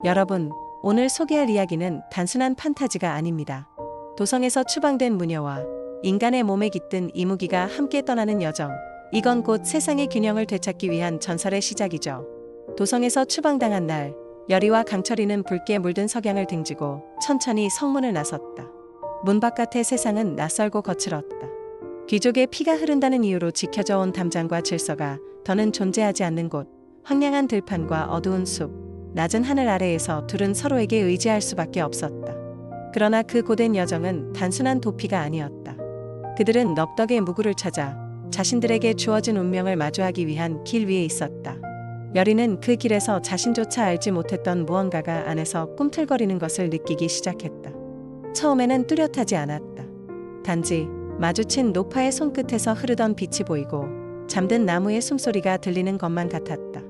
여러분, 오늘 소개할 이야기는 단순한 판타지가 아닙니다. 도성에서 추방된 무녀와 인간의 몸에 깃든 이무기가 함께 떠나는 여정. 이건 곧 세상의 균형을 되찾기 위한 전설의 시작이죠. 도성에서 추방당한 날, 여리와 강철이는 붉게 물든 석양을 등지고 천천히 성문을 나섰다. 문 바깥의 세상은 낯설고 거칠었다. 귀족의 피가 흐른다는 이유로 지켜져 온 담장과 질서가 더는 존재하지 않는 곳, 황량한 들판과 어두운 숲, 낮은 하늘 아래에서 둘은 서로에게 의지할 수밖에 없었다. 그러나 그 고된 여정은 단순한 도피가 아니었다. 그들은 넙덕의 무구를 찾아 자신들에게 주어진 운명을 마주하기 위한 길 위에 있었다. 여리는 그 길에서 자신조차 알지 못했던 무언가가 안에서 꿈틀거리는 것을 느끼기 시작했다. 처음에는 뚜렷하지 않았다. 단지 마주친 노파의 손끝에서 흐르던 빛이 보이고 잠든 나무의 숨소리가 들리는 것만 같았다.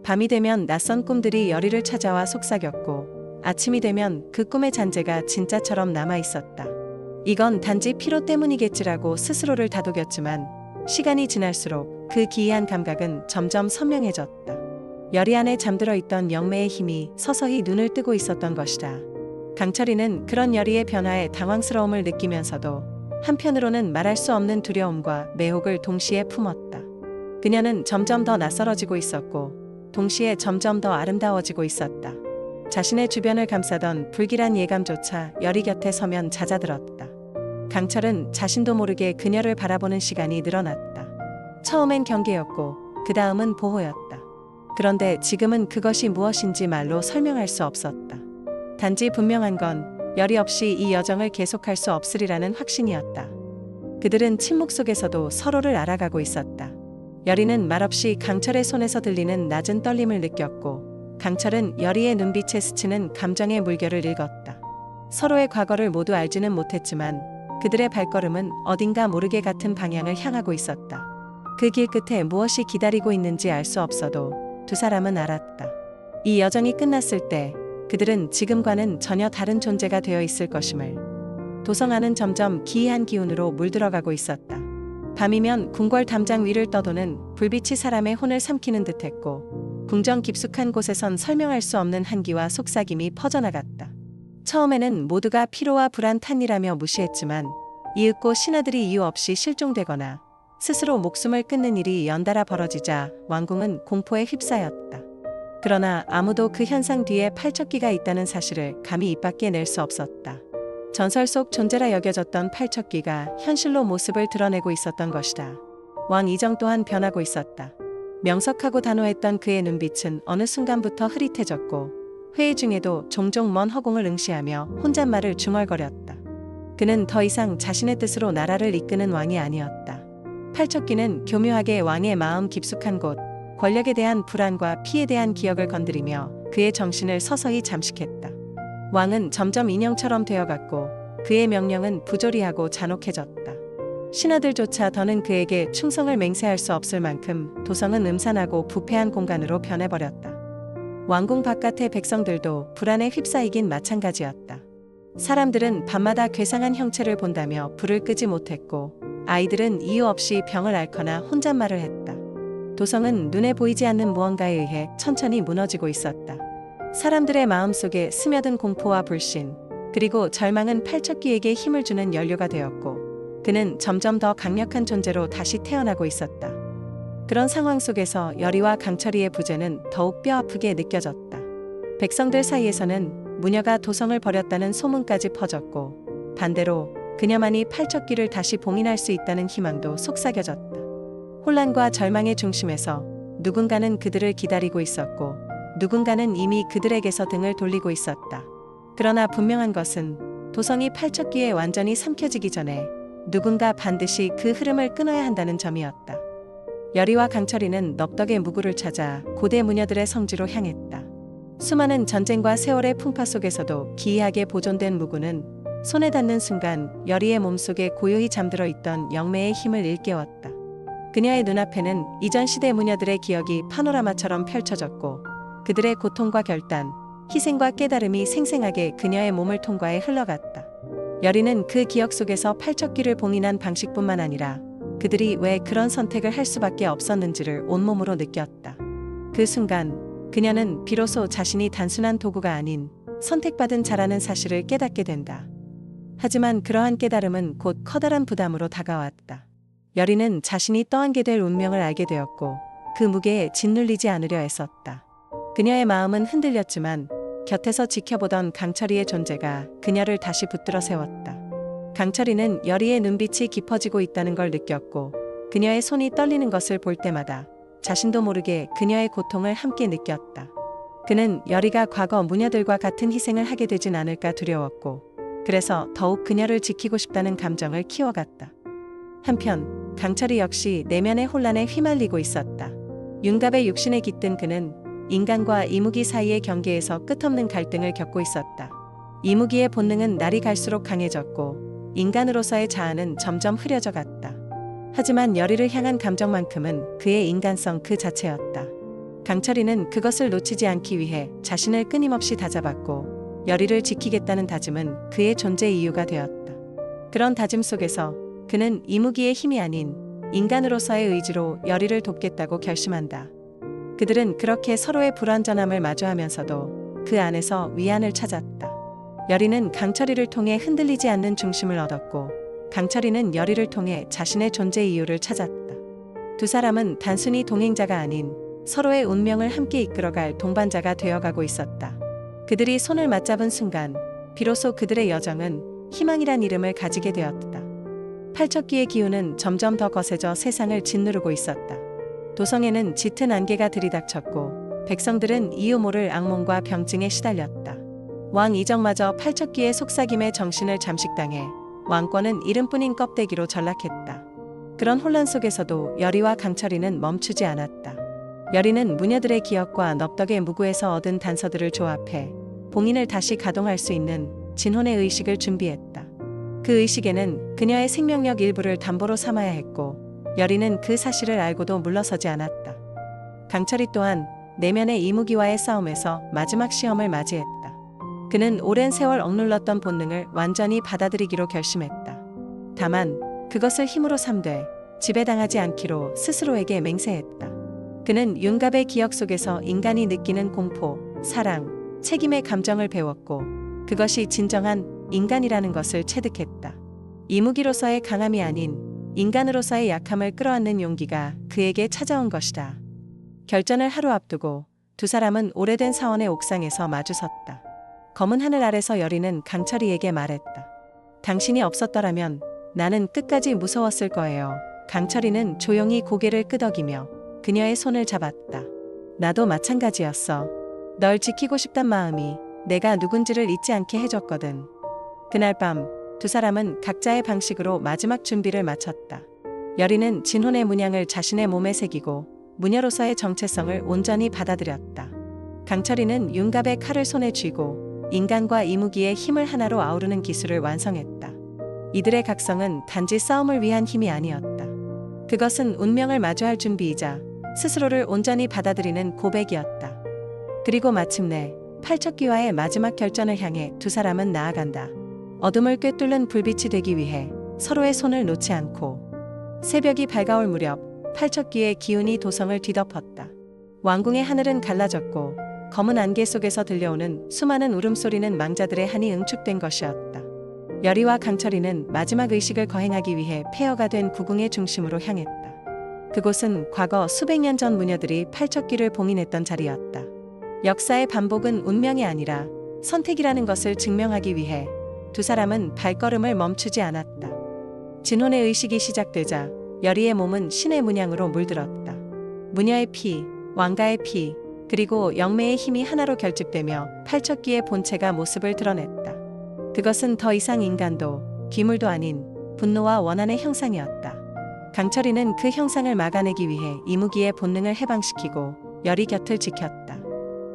밤이 되면 낯선 꿈들이 여리를 찾아와 속삭였고 아침이 되면 그 꿈의 잔재가 진짜처럼 남아있었다. 이건 단지 피로 때문이겠지라고 스스로를 다독였지만 시간이 지날수록 그 기이한 감각은 점점 선명해졌다. 여리 안에 잠들어 있던 영매의 힘이 서서히 눈을 뜨고 있었던 것이다. 강철이는 그런 여리의 변화에 당황스러움을 느끼면서도 한편으로는 말할 수 없는 두려움과 매혹을 동시에 품었다. 그녀는 점점 더 낯설어지고 있었고 동시에 점점 더 아름다워지고 있었다. 자신의 주변을 감싸던 불길한 예감조차 여리 곁에 서면 잦아들었다. 강철은 자신도 모르게 그녀를 바라보는 시간이 늘어났다. 처음엔 경계였고 그 다음은 보호였다. 그런데 지금은 그것이 무엇인지 말로 설명할 수 없었다. 단지 분명한 건 여리 없이 이 여정을 계속할 수 없으리라는 확신이었다. 그들은 침묵 속에서도 서로를 알아가고 있었다. 여리는 말없이 강철의 손에서 들리는 낮은 떨림을 느꼈고 강철은 여리의 눈빛에 스치는 감정의 물결을 읽었다. 서로의 과거를 모두 알지는 못했지만 그들의 발걸음은 어딘가 모르게 같은 방향을 향하고 있었다. 그 길 끝에 무엇이 기다리고 있는지 알 수 없어도 두 사람은 알았다. 이 여정이 끝났을 때 그들은 지금과는 전혀 다른 존재가 되어 있을 것임을. 도성 안은 점점 기이한 기운으로 물들어가고 있었다. 밤이면 궁궐 담장 위를 떠도는 불빛이 사람의 혼을 삼키는 듯했고 궁정 깊숙한 곳에선 설명할 수 없는 한기와 속삭임이 퍼져나갔다. 처음에는 모두가 피로와 불안 탓이라며 무시했지만 이윽고 신하들이 이유 없이 실종되거나 스스로 목숨을 끊는 일이 연달아 벌어지자 왕궁은 공포에 휩싸였다. 그러나 아무도 그 현상 뒤에 팔척기가 있다는 사실을 감히 입 밖에 낼 수 없었다. 전설 속 존재라 여겨졌던 팔척기가 현실로 모습을 드러내고 있었던 것이다. 왕 이정 또한 변하고 있었다. 명석하고 단호했던 그의 눈빛은 어느 순간부터 흐릿해졌고 회의 중에도 종종 먼 허공을 응시하며 혼잣말을 중얼거렸다. 그는 더 이상 자신의 뜻으로 나라를 이끄는 왕이 아니었다. 팔척기는 교묘하게 왕의 마음 깊숙한 곳, 권력에 대한 불안과 피에 대한 기억을 건드리며 그의 정신을 서서히 잠식했다. 왕은 점점 인형처럼 되어갔고 그의 명령은 부조리하고 잔혹해졌다. 신하들조차 더는 그에게 충성을 맹세할 수 없을 만큼 도성은 음산하고 부패한 공간으로 변해버렸다. 왕궁 바깥의 백성들도 불안에 휩싸이긴 마찬가지였다. 사람들은 밤마다 괴상한 형체를 본다며 불을 끄지 못했고 아이들은 이유 없이 병을 앓거나 혼잣말을 했다. 도성은 눈에 보이지 않는 무언가에 의해 천천히 무너지고 있었다. 사람들의 마음속에 스며든 공포와 불신, 그리고 절망은 팔척기에게 힘을 주는 연료가 되었고 그는 점점 더 강력한 존재로 다시 태어나고 있었다. 그런 상황 속에서 여리와 강철이의 부재는 더욱 뼈아프게 느껴졌다. 백성들 사이에서는 무녀가 도성을 버렸다는 소문까지 퍼졌고 반대로 그녀만이 팔척기를 다시 봉인할 수 있다는 희망도 속삭여졌다. 혼란과 절망의 중심에서 누군가는 그들을 기다리고 있었고 누군가는 이미 그들에게서 등을 돌리고 있었다. 그러나 분명한 것은 도성이 팔척기에 완전히 삼켜지기 전에 누군가 반드시 그 흐름을 끊어야 한다는 점이었다. 여리와 강철이는 넙덕의 무구를 찾아 고대 무녀들의 성지로 향했다. 수많은 전쟁과 세월의 풍파 속에서도 기이하게 보존된 무구는 손에 닿는 순간 여리의 몸속에 고요히 잠들어 있던 영매의 힘을 일깨웠다. 그녀의 눈앞에는 이전 시대 무녀들의 기억이 파노라마처럼 펼쳐졌고 그들의 고통과 결단, 희생과 깨달음이 생생하게 그녀의 몸을 통과해 흘러갔다. 여리는 그 기억 속에서 팔척기를 봉인한 방식뿐만 아니라 그들이 왜 그런 선택을 할 수밖에 없었는지를 온몸으로 느꼈다. 그 순간 그녀는 비로소 자신이 단순한 도구가 아닌 선택받은 자라는 사실을 깨닫게 된다. 하지만 그러한 깨달음은 곧 커다란 부담으로 다가왔다. 여리는 자신이 떠안게 될 운명을 알게 되었고 그 무게에 짓눌리지 않으려 애썼다. 그녀의 마음은 흔들렸지만 곁에서 지켜보던 강철이의 존재가 그녀를 다시 붙들어 세웠다. 강철이는 여리의 눈빛이 깊어지고 있다는 걸 느꼈고 그녀의 손이 떨리는 것을 볼 때마다 자신도 모르게 그녀의 고통을 함께 느꼈다. 그는 여리가 과거 무녀들과 같은 희생을 하게 되진 않을까 두려웠고 그래서 더욱 그녀를 지키고 싶다는 감정을 키워갔다. 한편 강철이 역시 내면의 혼란에 휘말리고 있었다. 윤갑의 육신에 깃든 그는 인간과 이무기 사이의 경계에서 끝없는 갈등을 겪고 있었다. 이무기의 본능은 날이 갈수록 강해졌고 인간으로서의 자아는 점점 흐려져 갔다. 하지만 여리를 향한 감정만큼은 그의 인간성 그 자체였다. 강철이는 그것을 놓치지 않기 위해 자신을 끊임없이 다잡았고 여리를 지키겠다는 다짐은 그의 존재 이유가 되었다. 그런 다짐 속에서 그는 이무기의 힘이 아닌 인간으로서의 의지로 여리를 돕겠다고 결심한다. 그들은 그렇게 서로의 불완전함을 마주하면서도 그 안에서 위안을 찾았다. 여리는 강철이를 통해 흔들리지 않는 중심을 얻었고 강철이는 여리를 통해 자신의 존재 이유를 찾았다. 두 사람은 단순히 동행자가 아닌 서로의 운명을 함께 이끌어갈 동반자가 되어가고 있었다. 그들이 손을 맞잡은 순간 비로소 그들의 여정은 희망이란 이름을 가지게 되었다. 팔척귀의 기운은 점점 더 거세져 세상을 짓누르고 있었다. 도성에는 짙은 안개가 들이닥쳤고 백성들은 이유 모를 악몽과 병증에 시달렸다. 왕 이정마저 팔척귀의 속삭임에 정신을 잠식당해 왕권은 이름뿐인 껍데기로 전락했다. 그런 혼란 속에서도 여리와 강철이는 멈추지 않았다. 여리는 무녀들의 기억과 넙덕의 무구에서 얻은 단서들을 조합해 봉인을 다시 가동할 수 있는 진혼의 의식을 준비했다. 그 의식에는 그녀의 생명력 일부를 담보로 삼아야 했고 여리는 그 사실을 알고도 물러서지 않았다. 강철이 또한 내면의 이무기와의 싸움에서 마지막 시험을 맞이했다. 그는 오랜 세월 억눌렀던 본능을 완전히 받아들이기로 결심했다. 다만 그것을 힘으로 삼되 지배당하지 않기로 스스로에게 맹세했다. 그는 윤갑의 기억 속에서 인간이 느끼는 공포, 사랑, 책임의 감정을 배웠고 그것이 진정한 인간이라는 것을 체득했다. 이무기로서의 강함이 아닌 인간으로서의 약함을 끌어안는 용기가 그에게 찾아온 것이다. 결전을 하루 앞두고 두 사람은 오래된 사원의 옥상에서 마주섰다. 검은 하늘 아래서 여리는 강철이에게 말했다. 당신이 없었더라면 나는 끝까지 무서웠을 거예요. 강철이는 조용히 고개를 끄덕이며 그녀의 손을 잡았다. 나도 마찬가지였어. 널 지키고 싶단 마음이 내가 누군지를 잊지 않게 해줬거든. 그날 밤 두 사람은 각자의 방식으로 마지막 준비를 마쳤다. 여리는 진혼의 문양을 자신의 몸에 새기고 무녀로서의 정체성을 온전히 받아들였다. 강철이는 윤갑의 칼을 손에 쥐고 인간과 이무기의 힘을 하나로 아우르는 기술을 완성했다. 이들의 각성은 단지 싸움을 위한 힘이 아니었다. 그것은 운명을 마주할 준비이자 스스로를 온전히 받아들이는 고백이었다. 그리고 마침내 팔척귀와의 마지막 결전을 향해 두 사람은 나아간다. 어둠을 꿰뚫는 불빛이 되기 위해 서로의 손을 놓지 않고 새벽이 밝아올 무렵 팔척귀의 기운이 도성을 뒤덮었다. 왕궁의 하늘은 갈라졌고 검은 안개 속에서 들려오는 수많은 울음소리는 망자들의 한이 응축된 것이었다. 여리와 강철이는 마지막 의식을 거행하기 위해 폐허가 된 구궁의 중심으로 향했다. 그곳은 과거 수백 년 전 무녀들이 팔척귀를 봉인했던 자리였다. 역사의 반복은 운명이 아니라 선택이라는 것을 증명하기 위해 두 사람은 발걸음을 멈추지 않았다. 진혼의 의식이 시작되자 여리의 몸은 신의 문양으로 물들었다. 무녀의 피, 왕가의 피, 그리고 영매의 힘이 하나로 결집되며 팔척귀의 본체가 모습을 드러냈다. 그것은 더 이상 인간도 귀물도 아닌 분노와 원한의 형상이었다. 강철이는 그 형상을 막아내기 위해 이무기의 본능을 해방시키고 여리 곁을 지켰다.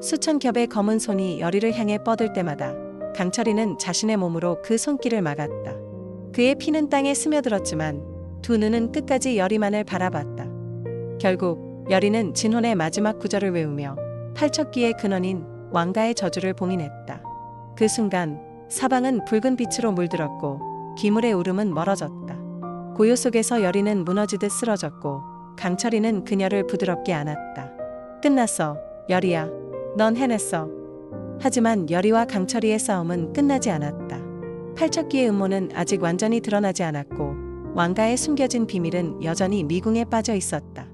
수천 겹의 검은 손이 여리를 향해 뻗을 때마다 강철이는 자신의 몸으로 그 손길을 막았다. 그의 피는 땅에 스며들었지만 두 눈은 끝까지 여리만을 바라봤다. 결국 여리는 진혼의 마지막 구절을 외우며 팔척귀의 근원인 왕가의 저주를 봉인했다. 그 순간 사방은 붉은 빛으로 물들었고 귀물의 울음은 멀어졌다. 고요 속에서 여리는 무너지듯 쓰러졌고 강철이는 그녀를 부드럽게 안았다. 끝났어, 여리야. 넌 해냈어. 하지만 여리와 강철이의 싸움은 끝나지 않았다. 팔척기의 음모는 아직 완전히 드러나지 않았고 왕가의 숨겨진 비밀은 여전히 미궁에 빠져 있었다.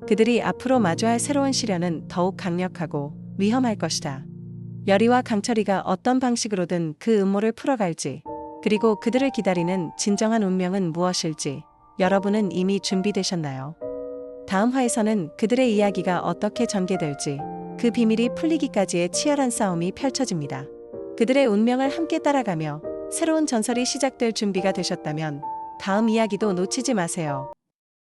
그들이 앞으로 마주할 새로운 시련은 더욱 강력하고 위험할 것이다. 여리와 강철이가 어떤 방식으로든 그 음모를 풀어갈지, 그리고 그들을 기다리는 진정한 운명은 무엇일지 여러분은 이미 준비되셨나요? 다음 화에서는 그들의 이야기가 어떻게 전개될지, 그 비밀이 풀리기까지의 치열한 싸움이 펼쳐집니다. 그들의 운명을 함께 따라가며 새로운 전설이 시작될 준비가 되셨다면 다음 이야기도 놓치지 마세요.